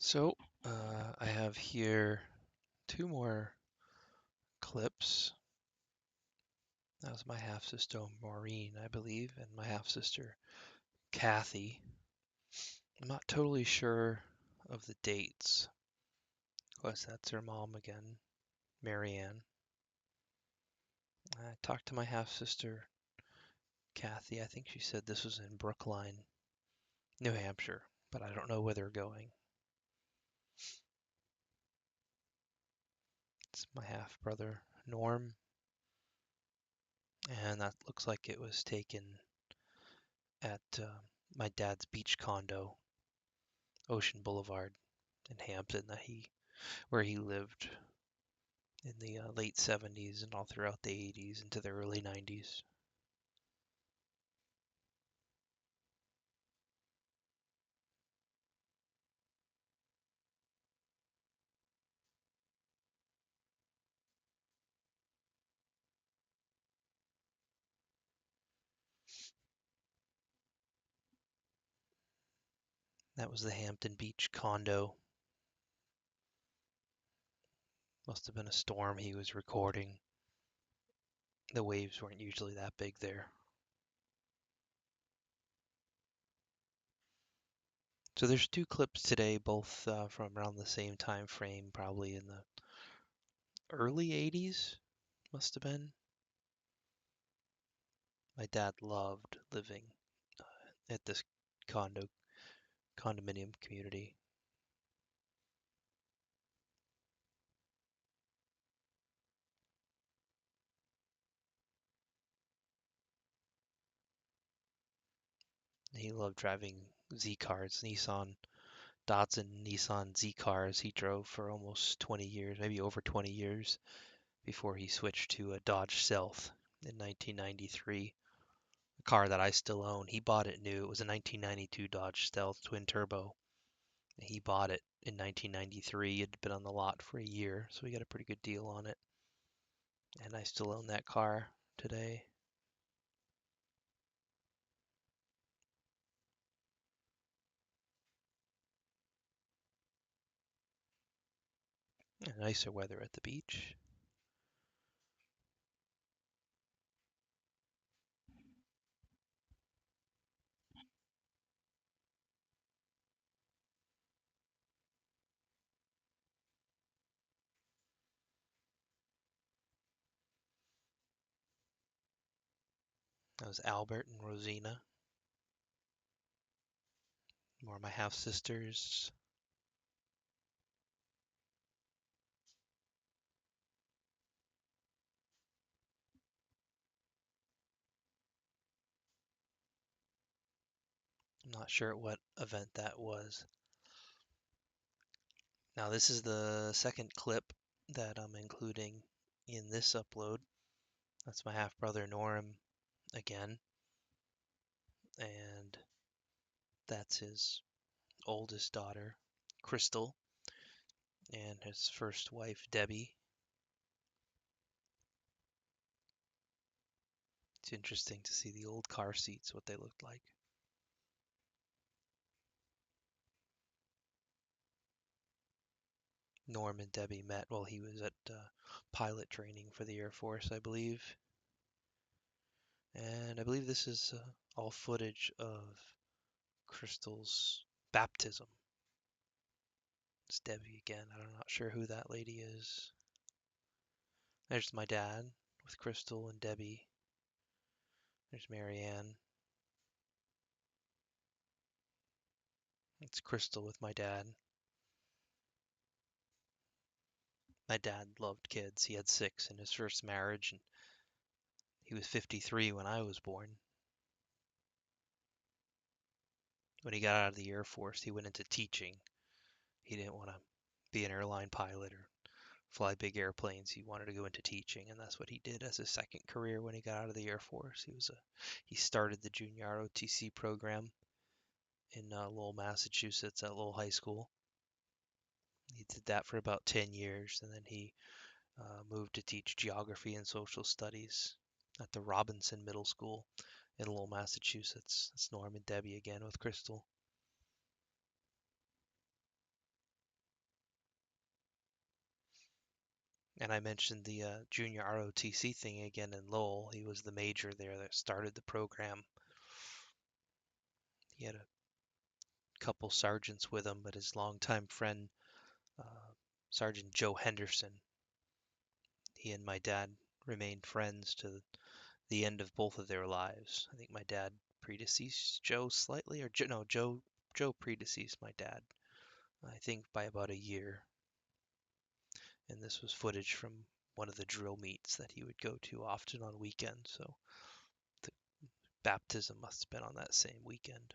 So, I have here two more clips. That was my half sister Maureen, I believe, and my half sister Kathy. I'm not totally sure of the dates. Of course, that's her mom again, Marianne. I talked to my half sister Kathy. I think she said this was in Brookline, New Hampshire, but I don't know where they're going. It's my half brother Norm, and that looks like it was taken at my dad's beach condo, Ocean Boulevard in Hampton, where he lived in the late 70s and all throughout the 80s into the early 90s. That was the Hampton Beach condo. Must have been a storm he was recording. The waves weren't usually that big there. So there's two clips today, both from around the same time frame, probably in the early 80s, must have been. My dad loved living at this condominium community. He loved driving Z cars, Datsun Nissan Z cars. He drove for almost 20 years, maybe over 20 years, before he switched to a Dodge Stealth in 1993. A car that I still own. He bought it new. It was a 1992 Dodge Stealth twin turbo. He bought it in 1993. It had been on the lot for a year, so we got a pretty good deal on it. And I still own that car today. And nicer weather at the beach. That was Albert and Rosina. More of my half sisters. I'm not sure what event that was. Now, this is the second clip that I'm including in this upload. That's my half brother Norm again, and that's his oldest daughter, Crystal, and his first wife, Debbie. It's interesting to see the old car seats, what they looked like. Norm and Debbie met while he was at pilot training for the Air Force, I believe. And I believe this is all footage of Crystal's baptism. It's Debbie again. I'm not sure who that lady is. There's my dad with Crystal and Debbie. There's Marianne. It's Crystal with my dad. My dad loved kids. He had six in his first marriage, and he was 53 when I was born. When he got out of the Air Force, he went into teaching. He didn't want to be an airline pilot or fly big airplanes. He wanted to go into teaching, and that's what he did as his second career when he got out of the Air Force. He started the junior ROTC program in Lowell, Massachusetts at Lowell High School. He did that for about 10 years, and then he moved to teach geography and social studies at the Robinson Middle School in Lowell, Massachusetts. That's Norm and Debbie again with Crystal. And I mentioned the junior ROTC thing again in Lowell. He was the major there that started the program. He had a couple sergeants with him, but his longtime friend, Sergeant Joe Henderson, he and my dad remained friends to the end of both of their lives. I think my dad predeceased Joe slightly, or no, Joe predeceased my dad, I think by about a year. And this was footage from one of the drill meets that he would go to often on weekends. So the baptism must have been on that same weekend.